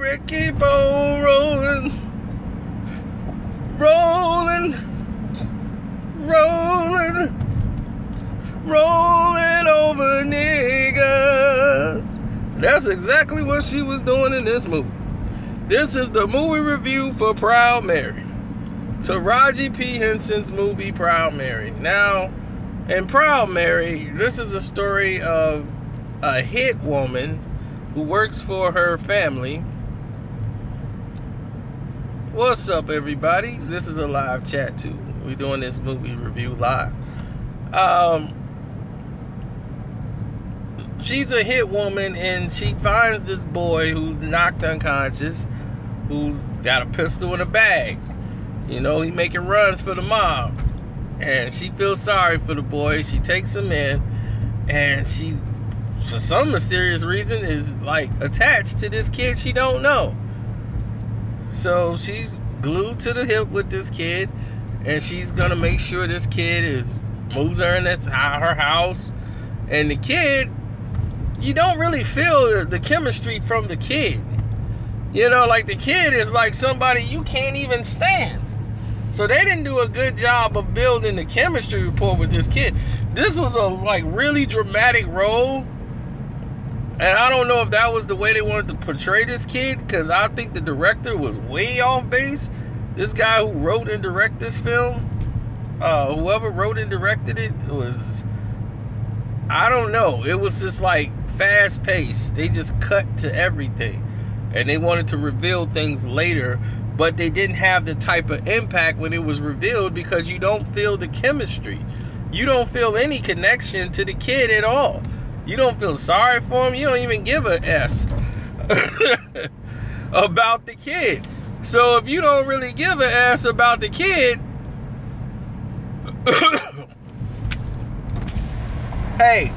Mary, keep on rolling, rolling, rolling, rolling over niggas. That's exactly what she was doing in this movie. This is the movie review for Proud Mary. Taraji P. Henson's movie, Proud Mary. Now, in Proud Mary, this is a story of a hit woman who works for her family. What's up, everybody? This is a live chat, too. We're doing this movie review live. She's a hit woman, and she finds this boy who's knocked unconscious, who's got a pistol in a bag. You know, he making runs for the mob. And she feels sorry for the boy. She takes him in, and she, for some mysterious reason, is like attached to this kid she don't know. So she's glued to the hip with this kid, and she's gonna make sure this kid moves her in her house. And the kid, you don't really feel the chemistry from the kid. You know, like the kid is like somebody you can't even stand. So they didn't do a good job of building the chemistry rapport with this kid. This was a like really dramatic role. And I don't know if that was the way they wanted to portray this kid, because I think the director was way off base. This guy who wrote and directed this film, whoever wrote and directed it, was, I don't know. It was just like fast paced. They just cut to everything. And they wanted to reveal things later, but they didn't have the type of impact when it was revealed, because you don't feel the chemistry. You don't feel any connection to the kid at all. You don't feel sorry for him. You don't even give a S about the kid. So if you don't really give a S about the kid, hey,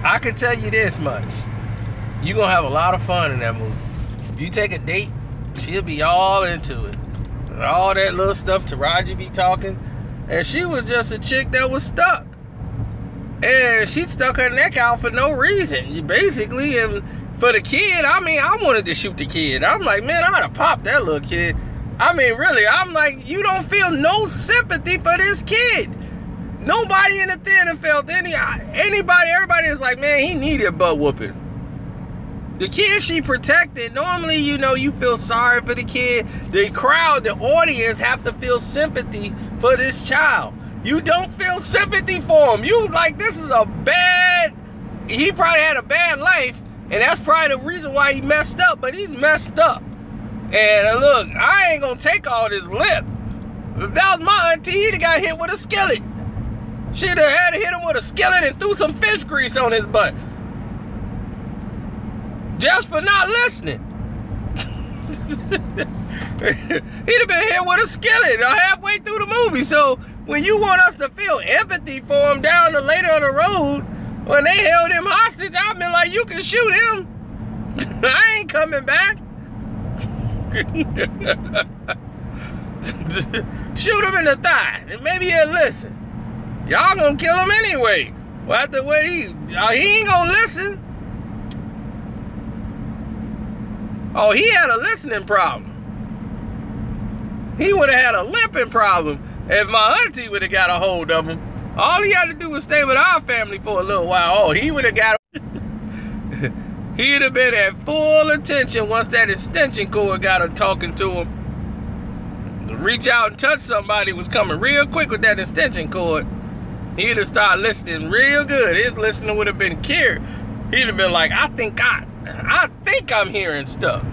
I can tell you this much. You're going to have a lot of fun in that movie. If you take a date, she'll be all into it. All that little stuff Taraji be talking. And she was just a chick that was stuck. And she stuck her neck out for no reason, basically. And for the kid, I mean, I wanted to shoot the kid. I'm like, man, I ought to pop that little kid. I mean, really, I'm like, you don't feel no sympathy for this kid. Nobody in the theater felt everybody is like, man, he needed butt whooping. The kid she protected, normally, you know, you feel sorry for the kid. The crowd, the audience have to feel sympathy for this child. You don't feel sympathy for him. You like, this is he probably had a bad life, and that's probably the reason why he messed up, but he's messed up. And look, I ain't gonna take all this lip. If that was my auntie, he'd have got hit with a skillet. She'd have had to hit him with a skillet and threw some fish grease on his butt. Just for not listening. He'd have been hit with a skillet halfway through the movie. So when you want us to feel empathy for him down the later on the road, when they held him hostage, I've been like, you can shoot him. I ain't coming back. Shoot him in the thigh, and maybe he'll listen. Y'all gonna kill him anyway. Well, after what he ain't gonna listen. Oh, he had a listening problem. He would have had a limping problem if my auntie would have got a hold of him. All he had to do was stay with our family for a little while. Oh, he would have got he'd have been at full attention once that extension cord got her talking to him. To reach out and touch somebody was coming real quick with that extension cord. He'd have started listening real good. His listening would have been cured. He'd have been like, I think I'm hearing stuff.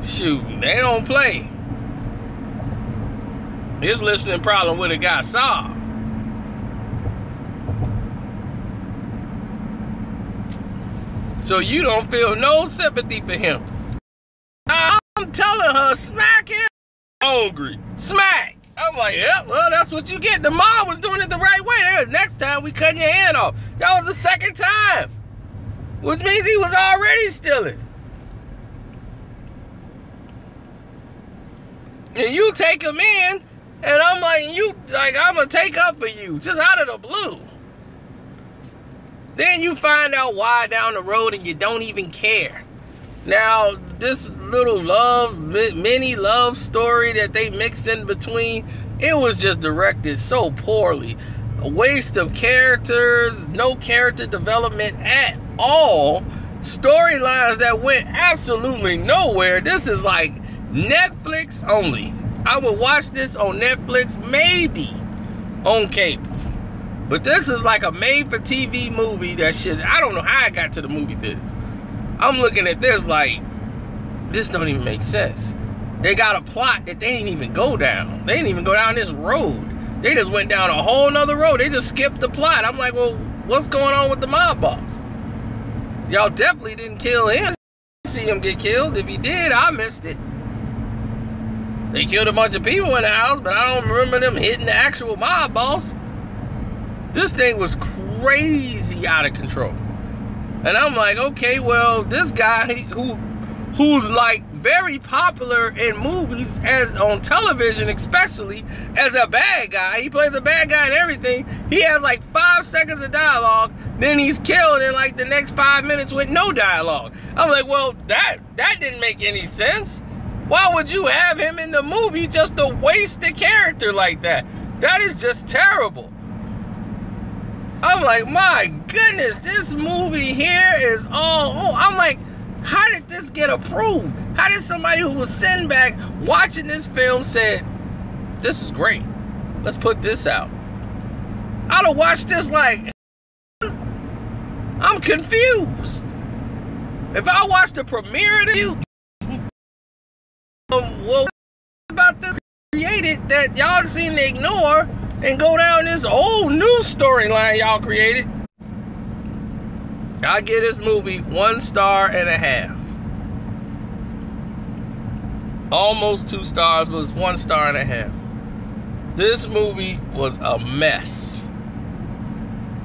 Shoot, they don't play. His listening problem would have got solved. So you don't feel no sympathy for him. I'm telling her, smack him. Hungry. Smack. I'm like, yeah, well, that's what you get. The mom was doing it the right way. Next time we cutting your hand off. That was the second time. Which means he was already stealing. And you take him in, and I'm like, I'm gonna take up for you, just out of the blue. Then you find out why down the road and you don't even care. Now, this little mini love story that they mixed in between, it was just directed so poorly. A waste of characters, no character development at all. Storylines that went absolutely nowhere. This is like Netflix only. I would watch this on Netflix, maybe on cable. But this is like a made-for-TV movie that shit. I don't know how I got to the movie theaters. I'm looking at this like, this don't even make sense. They got a plot that they ain't even go down. They didn't even go down this road. They just went down a whole nother road. They just skipped the plot. I'm like, well, what's going on with the mob boss? Y'all definitely didn't kill him. I didn't see him get killed. If he did, I missed it. They killed a bunch of people in the house, but I don't remember them hitting the actual mob boss. This thing was crazy out of control. And I'm like, okay, well, this guy who's like very popular in movies, as on television especially, as a bad guy. He plays a bad guy and everything. He has like 5 seconds of dialogue, then he's killed in like the next 5 minutes with no dialogue. I'm like, well, that didn't make any sense. Why would you have him in the movie just to waste the character like that? That is just terrible. I'm like, my goodness, this movie here is all... I'm like, how did this get approved? How did somebody who was sitting back watching this film said, this is great, let's put this out? I'd have watched this like, I'm confused. If I watched the premiere of this, well, about this created that y'all seem to ignore and go down this whole new storyline y'all created. I give this movie 1.5 stars. Almost 2 stars, but it's 1.5 stars. This movie was a mess.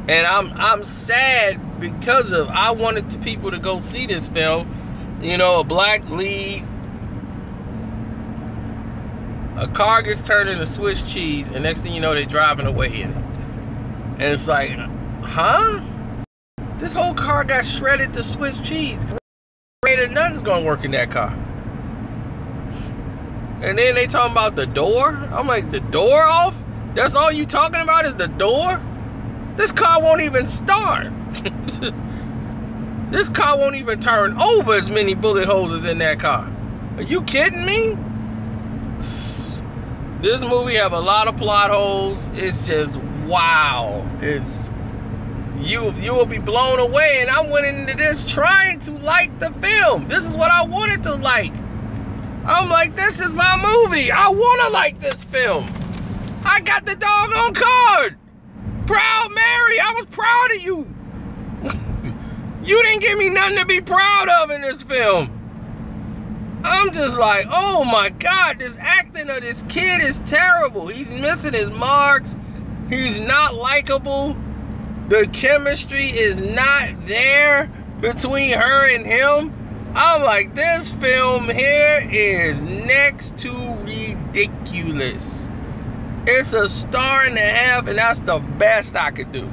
And I'm sad because of, I wanted people to go see this film. You know, a black lead. A car gets turned into Swiss cheese, and next thing you know, they're driving away in it. And it's like, huh? This whole car got shredded to Swiss cheese. Nothing's gonna work in that car. And then they talking about the door. I'm like, the door off? That's all you talking about is the door? This car won't even start. This car won't even turn over as many bullet holes as in that car. Are you kidding me? This movie have a lot of plot holes. It's just wow. It's you will be blown away. And I went into this trying to like the film. This is what I wanted to like. I'm like, this is my movie. I want to like this film. I got the doggone card. Proud Mary, I was proud of you. You didn't give me nothing to be proud of in this film. I'm just like, oh my God, this acting of this kid is terrible. He's missing his marks. He's not likable. The chemistry is not there between her and him. I'm like, this film here is next to ridiculous. It's 1.5 stars, and that's the best I could do.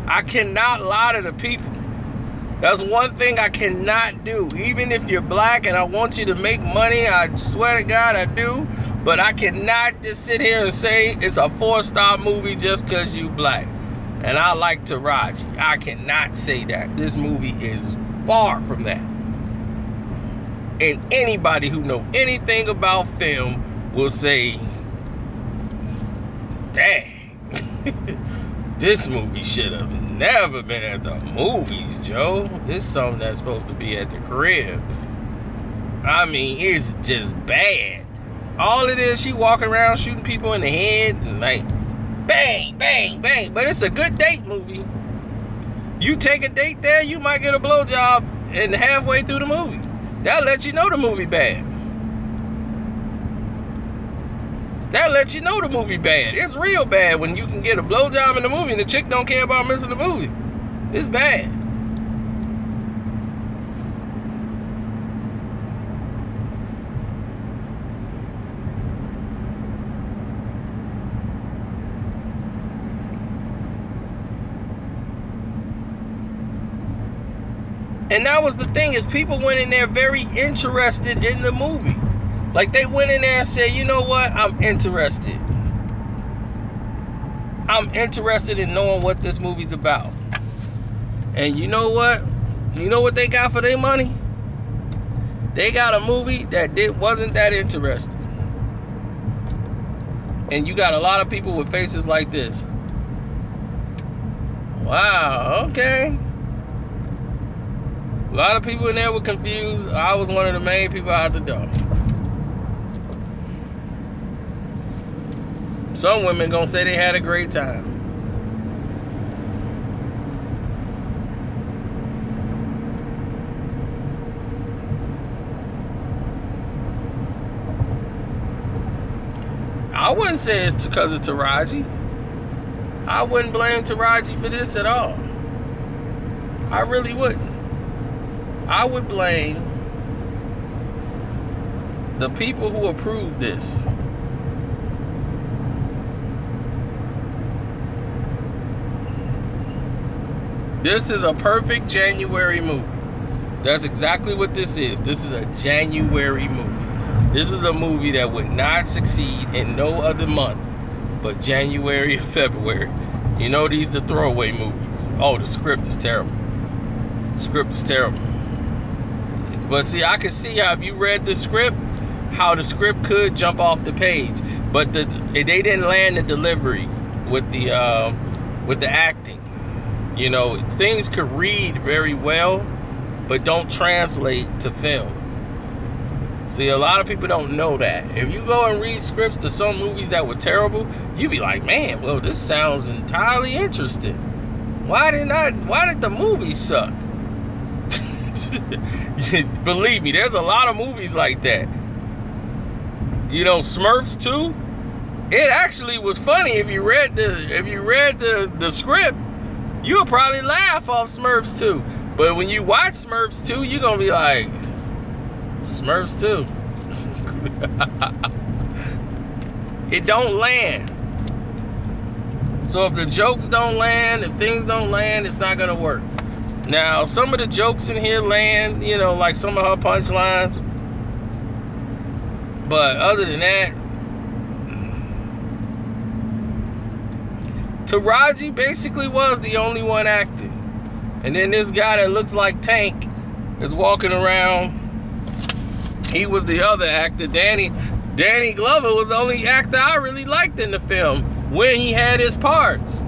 I cannot lie to the people. That's one thing I cannot do. Even if you're black and I want you to make money, I swear to God I do. But I cannot just sit here and say it's a 4-star movie just because you black. And I like Taraji. I cannot say that. This movie is far from that. And anybody who know anything about film will say, dang, this movie should have never been at the movies, Joe. It's something that's supposed to be at the crib. I mean, it's just bad. All it is, she walking around shooting people in the head and like, bang, bang, bang. But it's a good date movie. You take a date there, you might get a blowjob and halfway through the movie. That'll let you know the movie bad. That'll let you know the movie bad. It's real bad when you can get a blowjob in the movie and the chick don't care about missing the movie. It's bad. And that was the thing, is people went in there very interested in the movie. Like, they went in there and said, you know what, I'm interested. I'm interested in knowing what this movie's about. And you know what? You know what they got for their money? They got a movie that wasn't that interesting. And you got a lot of people with faces like this. Wow, okay. A lot of people in there were confused. I was one of the main people out the door. Some women gonna say they had a great time. I wouldn't say it's because of Taraji. I wouldn't blame Taraji for this at all. I really wouldn't. I would blame the people who approved this. This is a perfect January movie. That's exactly what this is. This is a January movie. This is a movie that would not succeed in no other month but January and February. You know, these the throwaway movies. Oh, the script is terrible. The script is terrible. But see, I can see how if you read the script, how the script could jump off the page. But they didn't land the delivery with the acting. You know, things could read very well, but don't translate to film. See, a lot of people don't know that. If you go and read scripts to some movies that was terrible, you be like, man, well, this sounds entirely interesting. Why did the movie suck? Believe me, there's a lot of movies like that. You know, Smurfs 2, it actually was funny. If you read the script, you would probably laugh off Smurfs 2. But when you watch Smurfs 2, you're gonna be like, Smurfs 2. It don't land. So if the jokes don't land, if things don't land, it's not gonna work. Now, some of the jokes in here land, you know, like some of her punchlines. But other than that, Taraji basically was the only one acting. And then this guy that looks like Tank is walking around. He was the other actor. Danny Glover was the only actor I really liked in the film when he had his parts.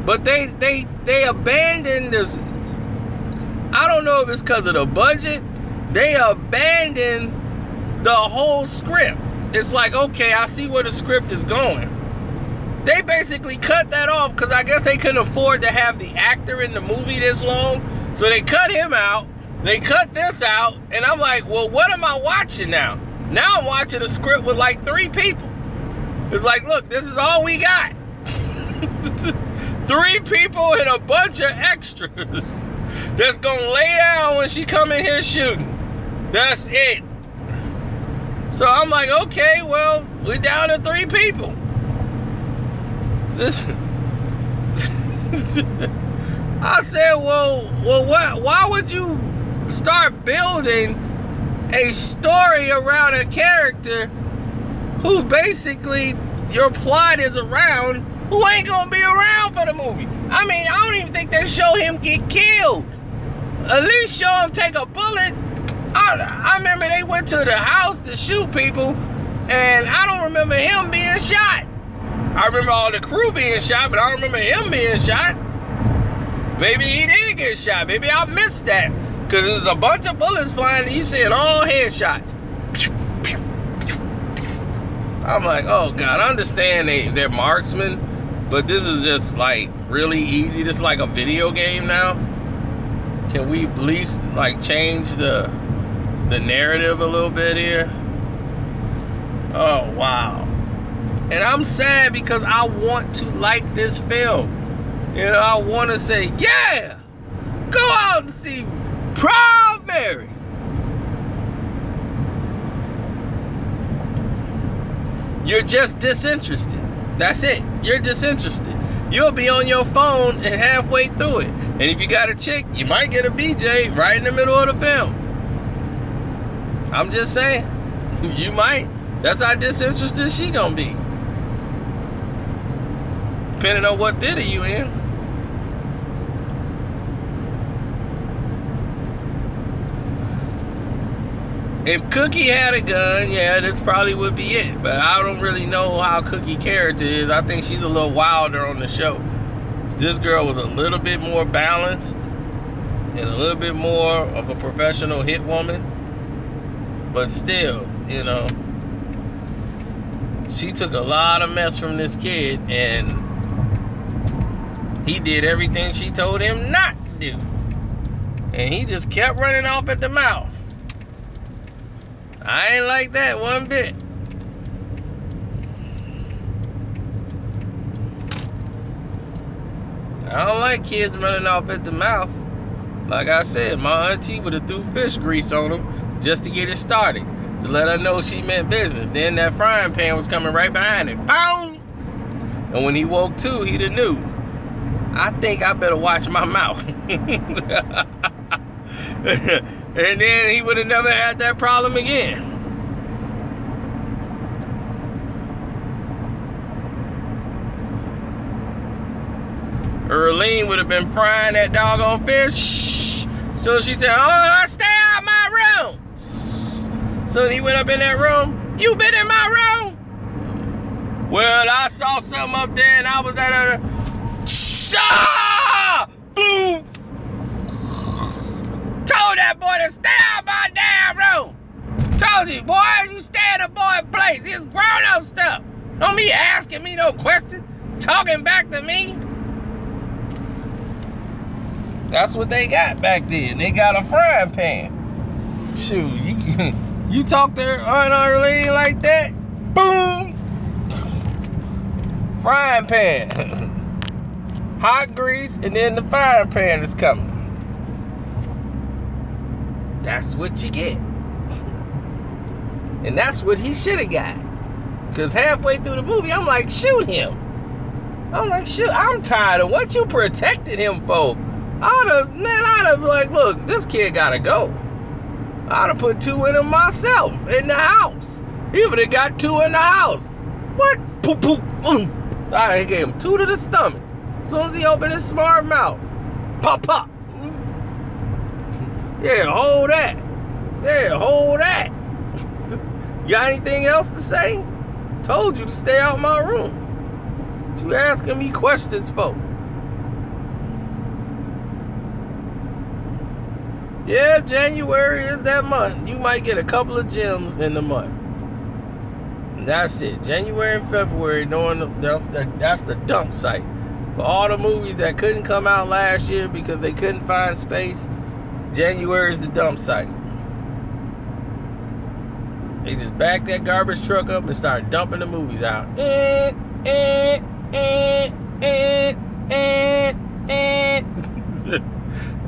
But they abandoned this. I don't know if it's because of the budget. They abandoned the whole script. It's like, okay, I see where the script is going. They basically cut that off because I guess they couldn't afford to have the actor in the movie this long. So they cut him out. They cut this out. And I'm like, well, what am I watching now? Now I'm watching a script with like 3 people. It's like, look, this is all we got. 3 people and a bunch of extras that's gonna lay down when she come in here shooting. That's it. So I'm like, okay, well, we're down to 3 people. I said, well, what? Why would you start building a story around a character who basically your plot is around, who ain't gonna be around for the movie? I mean, I don't even think they show him get killed. At least show him take a bullet. I remember they went to the house to shoot people, and I don't remember him being shot. I remember all the crew being shot, but I don't remember him being shot. Maybe he did get shot. Maybe I missed that. Because there's a bunch of bullets flying, and you said all headshots. I'm like, oh God, I understand they're marksmen, but this is just like really easy. This is like a video game now. Can we at least like change the narrative a little bit here? Oh, wow. And I'm sad because I want to like this film. You know, I want to say, yeah, go out and see Proud Mary. You're just disinterested. That's it. You're disinterested. You'll be on your phone and halfway through it. And if you got a chick, you might get a BJ right in the middle of the film. I'm just saying. You might. That's how disinterested she gonna be. Depending on what theater you in. If Cookie had a gun, yeah, this probably would be it. But I don't really know how Cookie character is. I think she's a little wilder on the show. This girl was a little bit more balanced and a little bit more of a professional hit woman. But still, you know, she took a lot of mess from this kid, and he did everything she told him not to do. And he just kept running off at the mouth. I ain't like that one bit. I don't like kids running off at the mouth. Like I said, my auntie would have threw fish grease on him just to get it started, to let her know she meant business. Then that frying pan was coming right behind it. Boom! And when he woke to, he'd have knew. I think I better watch my mouth. And then he would have never had that problem again. Earlene would have been frying that doggone fish. So she said, oh, stay out of my room. So he went up in that room. You been in my room? Well, I saw something up there and I was at her. Boom! Told that boy to stay out my damn room. Told you, boy, you stay in a boy place. It's grown-up stuff. Don't be asking me no questions. Talking back to me. That's what they got back then. They got a frying pan. Shoot, you talk to Aunt Arlene like that? Boom! Frying pan. Hot grease, and then the frying pan is coming. That's what you get. And that's what he should have got. Because halfway through the movie, I'm like, shoot him. I'm like, shoot, I'm tired of what you protected him for. I'd have like, look, this kid gotta go. I'd have put 2 in him myself in the house. He would have got 2 in the house. What? Poop, poop, boom. I gave him 2 to the stomach. As soon as he opened his smart mouth. Pop, pop. Yeah, hold that. Yeah, hold that. Got anything else to say? Told you to stay out my room. What you asking me questions for? Yeah, January is that month. You might get a couple of gems in the month. And that's it. January and February, knowing that's the dump site. For all the movies that couldn't come out last year because they couldn't find space, January is the dump site. They just back that garbage truck up and start dumping the movies out.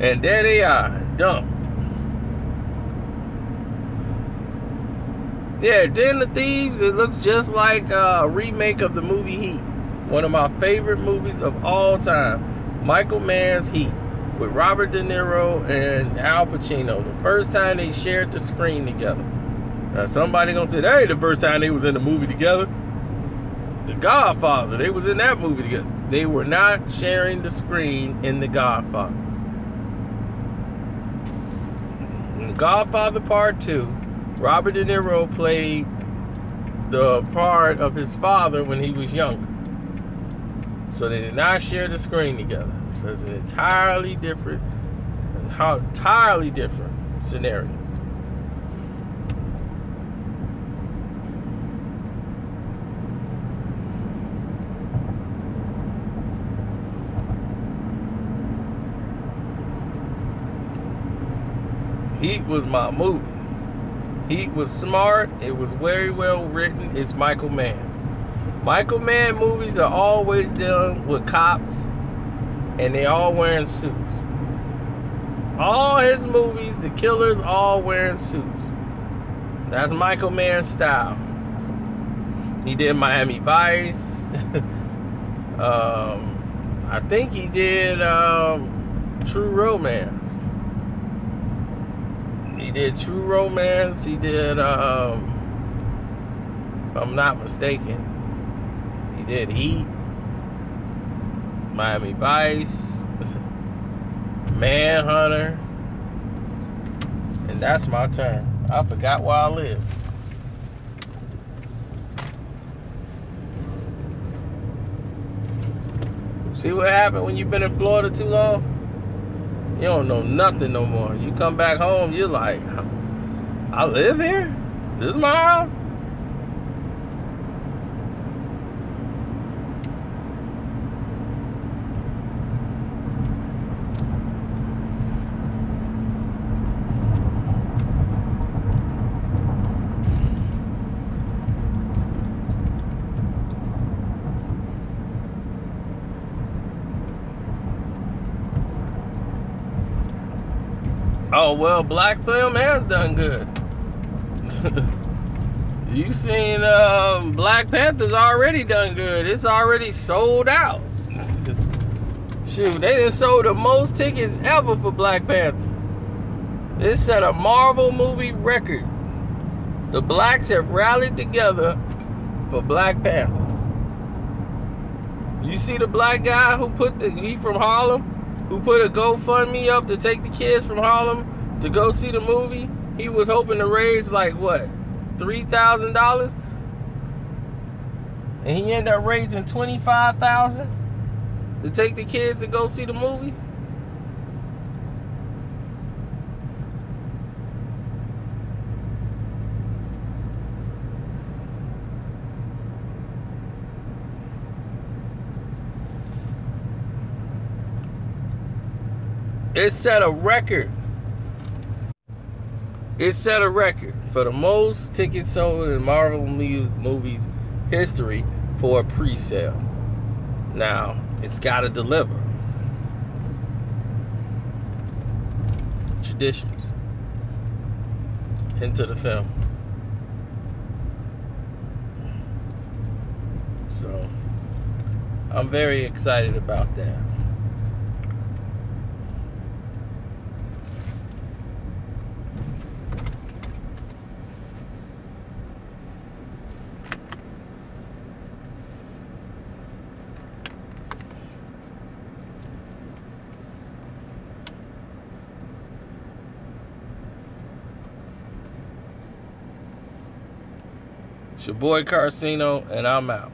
And there they are, dumped. Yeah, Den of Thieves, it looks just like a remake of the movie Heat. One of my favorite movies of all time. Michael Mann's Heat, with Robert De Niro and Al Pacino. The first time they shared the screen together. Now somebody gonna say, hey, the first time they was in the movie together. The Godfather, they was in that movie together. They were not sharing the screen in The Godfather. In The Godfather Part 2, Robert De Niro played the part of his father when he was younger. So they did not share the screen together. So it's an entirely different scenario. Heat was my movie. Heat was smart. It was very well written. It's Michael Mann. Michael Mann movies are always done with cops, and they all wearing suits. All his movies, the killers all wearing suits. That's Michael Mann's style. He did Miami Vice. I think he did True Romance. He did True Romance. He did, if I'm not mistaken, he did Heat, Miami Vice, Manhunter, and that's my turn. I forgot where I live. See what happened when you've been in Florida too long? You don't know nothing no more. You come back home, you're like, I live here? This is my house? Oh, well, black film has done good. You seen Black Panther's already done good. It's already sold out. Shoot, they done sold the most tickets ever for Black Panther. It set a Marvel movie record. The blacks have rallied together for Black Panther. You see the black guy who he from Harlem? Who put a GoFundMe up to take the kids from Harlem to go see the movie? He was hoping to raise like what, $3,000, and he ended up raising $25,000 to take the kids to go see the movie. It set a record. It set a record for the most tickets sold in Marvel movies history for a pre-sale. Now, it's got to deliver. Traditions into the film. So, I'm very excited about that. It's your boy Carcino, and I'm out.